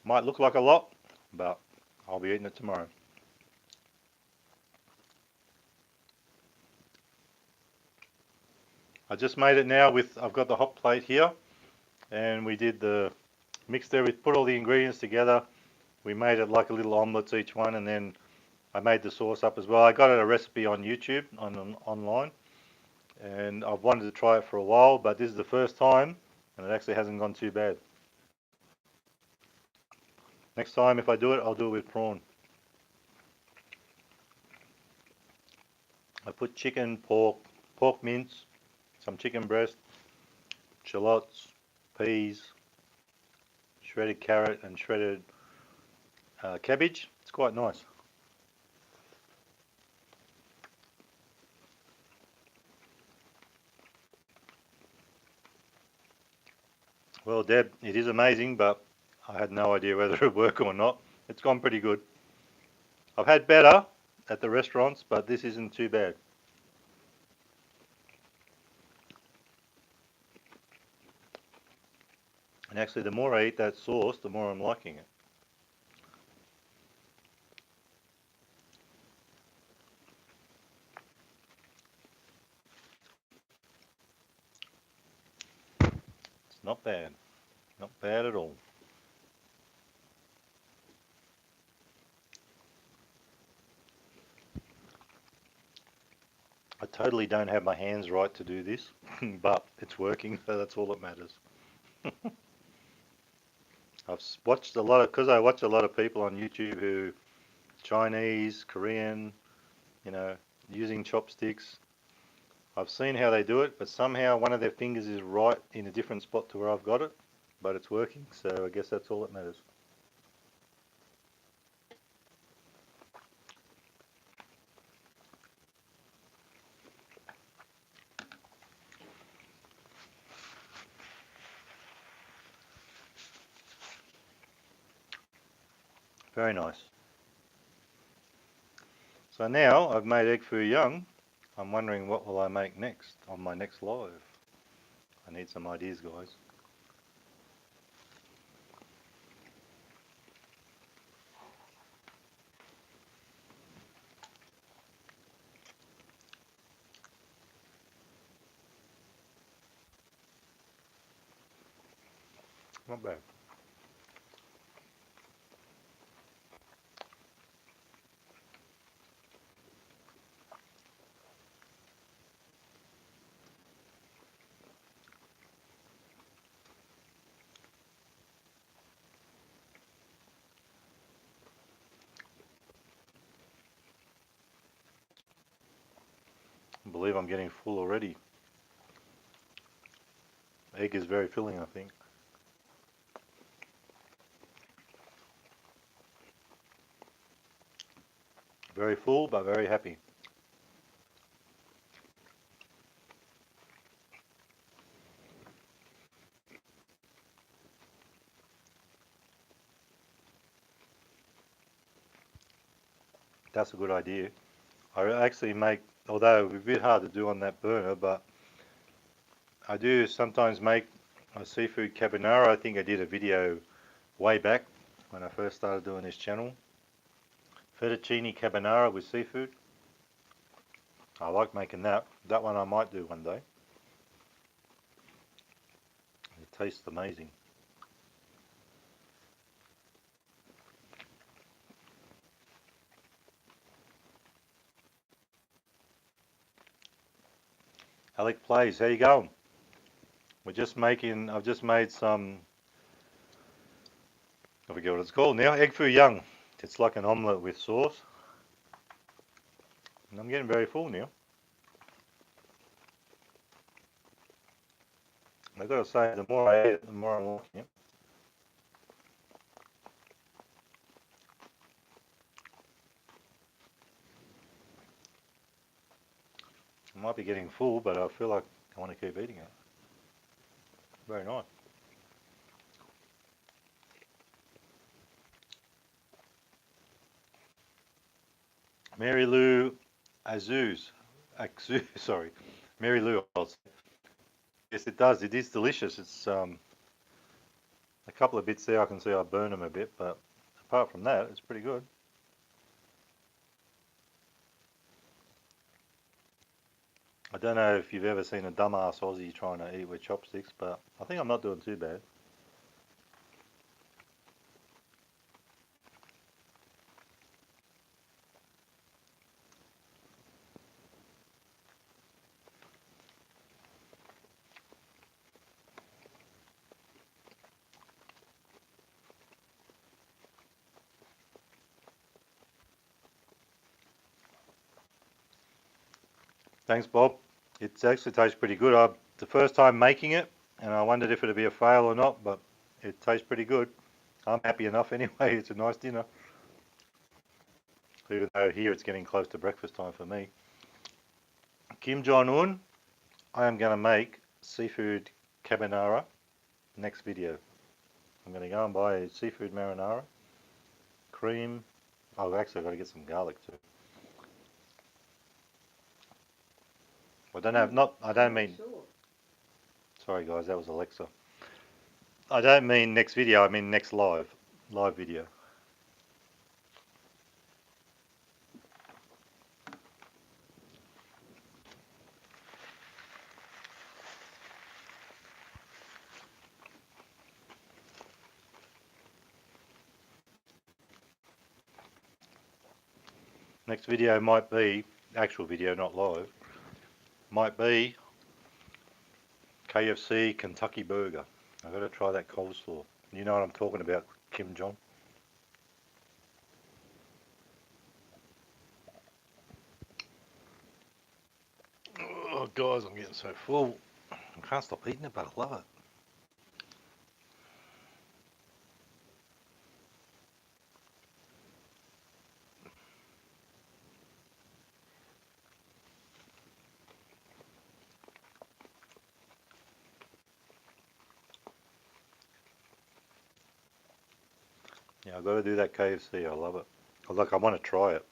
S1: might look like a lot, but I'll be eating it tomorrow. I just made it now with, I've got the hot plate here, and we did the mixed there, we put all the ingredients together. We made it like a little omelets each one, and then I made the sauce up as well. I got a recipe on YouTube, online, and I've wanted to try it for a while, but this is the first time, and it actually hasn't gone too bad. Next time if I do it, I'll do it with prawn. I put chicken, pork mince, some chicken breast, shallots, peas, shredded carrot, and shredded cabbage. It's quite nice. Well, Deb, it is amazing, but I had no idea whether it would work or not. It's gone pretty good. I've had better at the restaurants, but this isn't too bad. And actually, the more I eat that sauce, the more I'm liking it. It's not bad. Not bad at all. I totally don't have my hands right to do this, but it's working, so that's all that matters. Watched a lot of, because I watch a lot of people on YouTube who, Chinese, Korean, you know, using chopsticks. I've seen how they do it, but somehow one of their fingers is right in a different spot to where I've got it, but it's working, so I guess that's all that matters. Very nice. So now I've made Egg Foo Young. I'm wondering what will I make next on my next live. I need some ideas, guys. Not bad. I believe I'm getting full already. Egg is very filling, I think. Very full, but very happy. That's a good idea. I actually make although it would be a bit hard to do on that burner, but I do sometimes make a seafood carbonara. I think I did a video way back when I first started doing this channel. Fettuccine carbonara with seafood. I like making that. That one I might do one day. It tastes amazing. Alec Plays, how you going? I've just made some, I forget what it's called now, Egg Foo Young. It's like an omelette with sauce. And I'm getting very full now. I've got to say, the more I eat it, the more I'm liking it. I might be getting full, but I feel like I want to keep eating it. Very nice. Mary Lou Azuz. Sorry. Mary Lou. Yes, it does. It is delicious. It's a couple of bits there. I can see I burn them a bit, but apart from that, it's pretty good. I don't know if you've ever seen a dumbass Aussie trying to eat with chopsticks, but I think I'm not doing too bad. Thanks, Bob. It actually tastes pretty good. The first time making it, and I wondered if it'd be a fail or not, but it tastes pretty good. I'm happy enough anyway. It's a nice dinner, even though here it's getting close to breakfast time for me. Kim Jong-un, I am going to make seafood carbonara next video. I'm going to go and buy a seafood marinara, cream. Oh, actually, I've got to get some garlic too. I don't have, not, I don't mean, sorry guys, that was Alexa. I don't mean next video, I mean next live video. Next video might be, actual video, not live, might be KFC Kentucky Burger. I've got to try that coleslaw. You know what I'm talking about, Kim Jong. Oh, guys, I'm getting so full. I can't stop eating it, but I love it. Yeah, I've got to do that KFC. I love it. Look, I want to try it.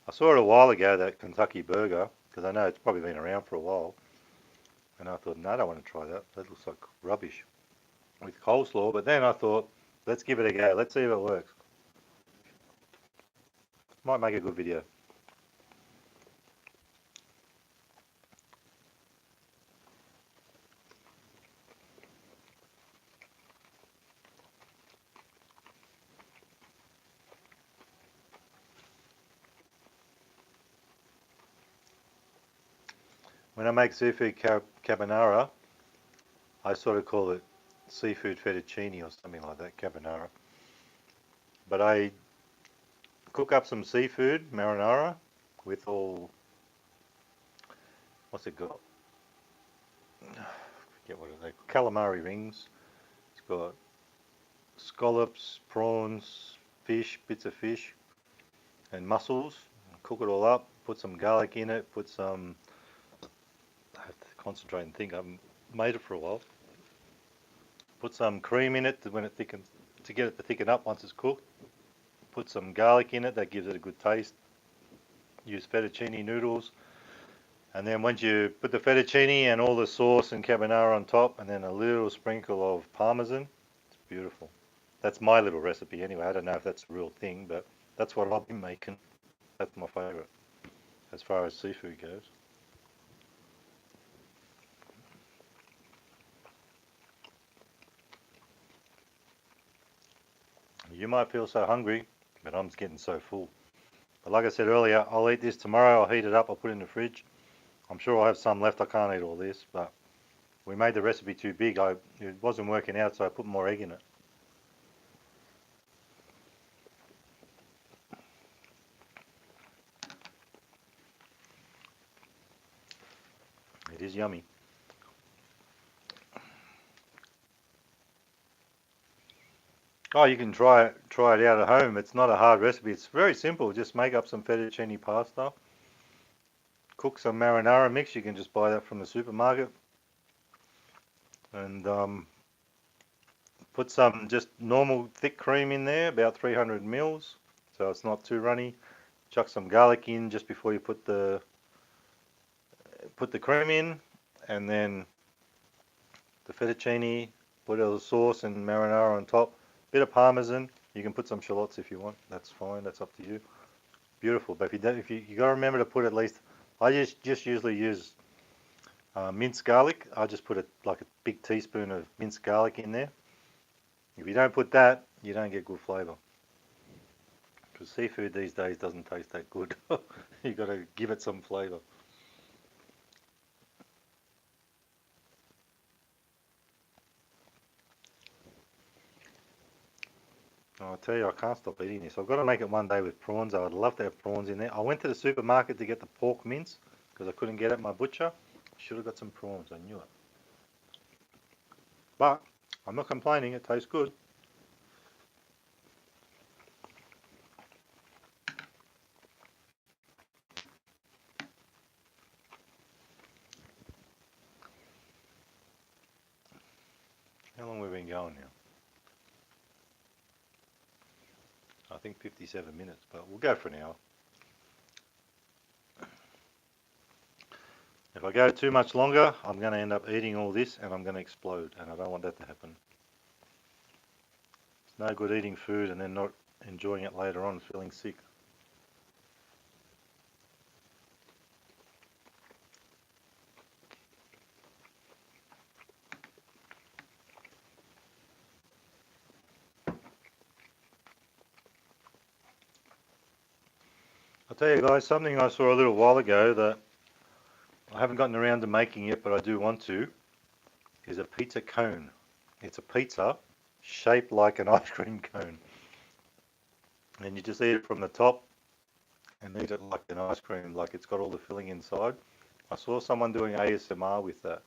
S1: I saw it a while ago, that Kentucky Burger, because I know it's probably been around for a while. And I thought, no, I don't want to try that. That looks like rubbish with coleslaw. But then I thought, let's give it a go. Let's see if it works. Might make a good video. When I make seafood carbonara, I sort of call it seafood fettuccine or something like that, carbonara. But I cook up some seafood marinara with all, what's it got? Forget what they calamari rings. It's got scallops, prawns, fish, bits of fish, and mussels. Cook it all up. Put some garlic in it. Put some. I have to concentrate and think. I haven't made it for a while. Put some cream in it when it thickens, to get it to thicken up once it's cooked. Put some garlic in it. That gives it a good taste. Use fettuccine noodles. And then once you put the fettuccine and all the sauce and carbonara on top, and then a little sprinkle of parmesan, it's beautiful. That's my little recipe anyway. I don't know if that's a real thing, but that's what I've been making. That's my favourite as far as seafood goes. You might feel so hungry, but I'm getting so full. But like I said earlier, I'll eat this tomorrow. I'll heat it up. I'll put it in the fridge. I'm sure I'll have some left. I can't eat all this, but we made the recipe too big. It wasn't working out, so I put more egg in it. It is yummy. Oh, you can try it out at home. It's not a hard recipe. It's very simple. Just make up some fettuccine pasta. Cook some marinara mix. You can just buy that from the supermarket. And put some just normal thick cream in there, about 300 mils, so it's not too runny. Chuck some garlic in just before you put the cream in, and then the fettuccine, put all the sauce and marinara on top. Bit of parmesan. You can put some shallots if you want. That's fine. That's up to you. Beautiful. But if you don't, if you gotta remember to put at least. I just usually use minced garlic. I just put like a big teaspoon of minced garlic in there. If you don't put that, you don't get good flavour. Because seafood these days doesn't taste that good. You got to give it some flavour. I'll tell you, I can't stop eating this. I've got to make it one day with prawns. I would love to have prawns in there. I went to the supermarket to get the pork mince because I couldn't get it at my butcher. Should have got some prawns. I knew it. But I'm not complaining. It tastes good. How long have we been going now? I think 57 minutes, but we'll go for an hour. If I go too much longer, I'm going to end up eating all this and I'm going to explode, and I don't want that to happen. It's no good eating food and then not enjoying it later on, feeling sick. I'll tell you guys, something I saw a little while ago that I haven't gotten around to making yet, but I do want to, is a pizza cone. It's a pizza shaped like an ice cream cone. And you just eat it from the top and eat it like an ice cream, like it's got all the filling inside. I saw someone doing ASMR with that.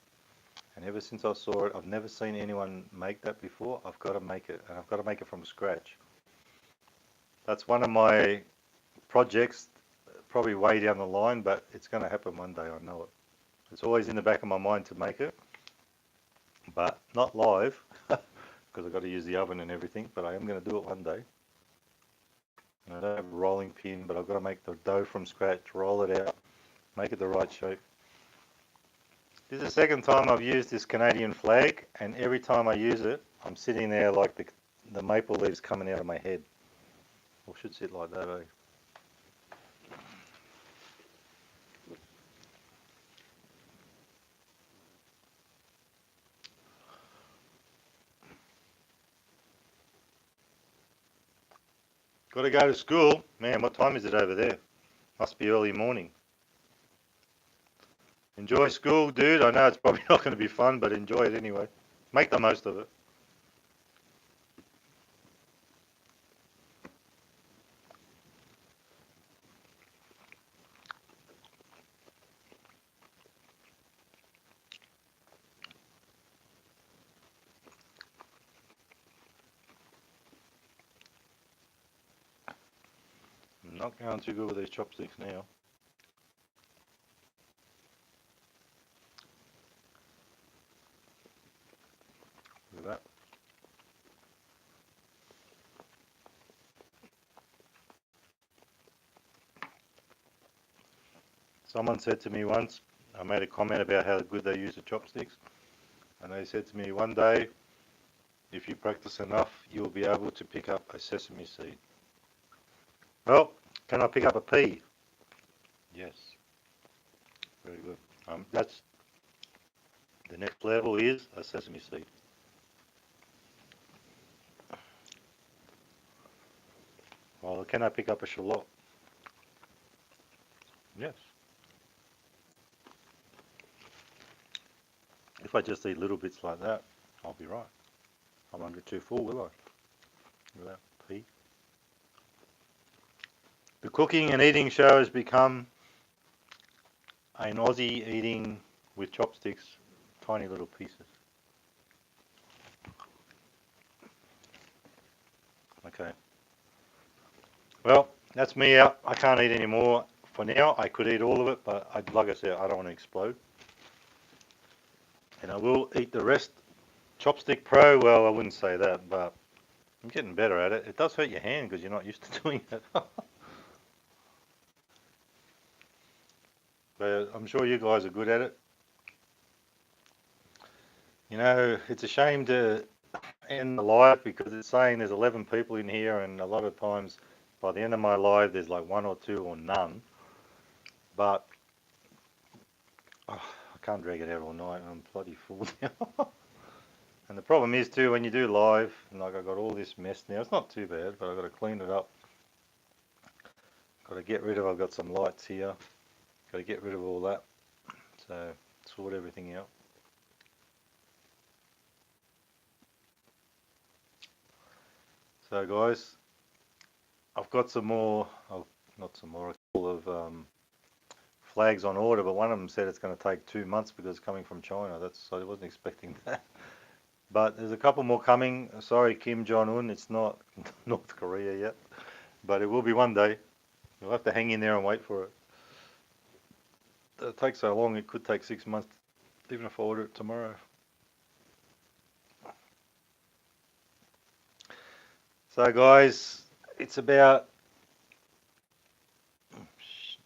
S1: And ever since I saw it, I've never seen anyone make that before. I've got to make it, and I've got to make it from scratch. That's one of my projects, probably way down the line, but it's going to happen one day, I know it. It's always in the back of my mind to make it, but not live, because I've got to use the oven and everything, but I am going to do it one day. And I don't have a rolling pin, but I've got to make the dough from scratch, roll it out, make it the right shape. This is the second time I've used this Canadian flag, and every time I use it, I'm sitting there like the maple leaves coming out of my head. Or should sit like that, eh? Got to go to school. Man, what time is it over there? Must be early morning. Enjoy school, dude. I know it's probably not going to be fun, but enjoy it anyway. Make the most of it. I'm not going too good with these chopsticks now. Look at that. Someone said to me once, I made a comment about how good they use the chopsticks, and they said to me, one day, if you practice enough, you'll be able to pick up a sesame seed. Well, can I pick up a pea? Yes. Very good. That's the next level is a sesame seed. Well, can I pick up a shallot? Yes. If I just eat little bits like that, I'll be right. I won't get too full, will I? With that pea. The cooking and eating show has become an Aussie eating with chopsticks, tiny little pieces. Okay. Well, that's me out. I can't eat any more for now. I could eat all of it, but like I said, I don't want to explode. And I will eat the rest. Chopstick Pro, well, I wouldn't say that, but I'm getting better at it. It does hurt your hand because you're not used to doing it. But I'm sure you guys are good at it. You know, it's a shame to end the live because it's saying there's 11 people in here, and a lot of times by the end of my live there's like one or two or none. But I can't drag it out all night and I'm bloody full now. And the problem is too, when you do live, and like I've got all this mess now, it's not too bad, but I've got to clean it up. Got to get rid of, I've got some lights here. Got to get rid of all that. So, sort everything out. So guys, I've got some more, not some more, a couple of flags on order, but one of them said it's going to take 2 months because it's coming from China. So I wasn't expecting that. But there's a couple more coming. Sorry, Kim Jong-un, it's not North Korea yet, but it will be one day. You'll have to hang in there and wait for it. It takes so long, it could take 6 months, even if I order it tomorrow. So guys, it's about,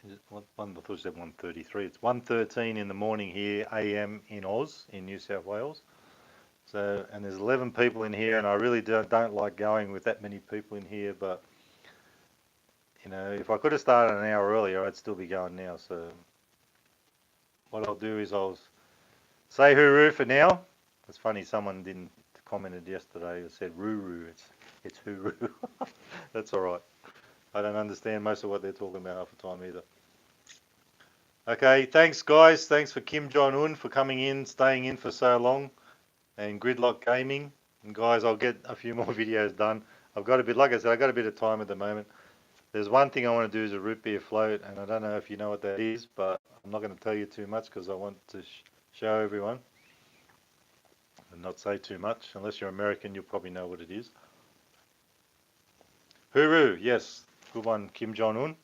S1: is it I thought it said 1:33. It's 1:13 in the morning here, AM in Oz, in New South Wales. So, and there's 11 people in here, and I really don't like going with that many people in here, but you know, if I could have started an hour earlier, I'd still be going now. So what I'll do is I'll say hooroo for now. It's funny, someone didn't commented yesterday and said roo-roo. It's hooroo. That's all right. I don't understand most of what they're talking about half the time either. Okay, thanks guys. Thanks for Kim Jong-un for coming in, staying in for so long, and Gridlock Gaming. And guys, I'll get a few more videos done. I've got a bit, like I said, I've got a bit of time at the moment. There's one thing I want to do is a root beer float, and I don't know if you know what that is, but I'm not going to tell you too much because I want to show everyone and not say too much. Unless you're American, you'll probably know what it is. Hooroo, yes, good one, Kim Jong-un.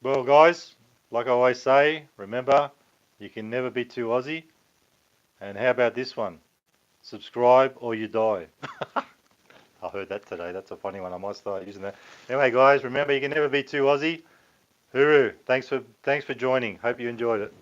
S1: Well, guys, like I always say, remember, you can never be too Aussie. And how about this one? Subscribe or you die. I heard that today. That's a funny one. I might start using that. Anyway, guys, remember, you can never be too Aussie. Hooroo. Thanks for joining. Hope you enjoyed it.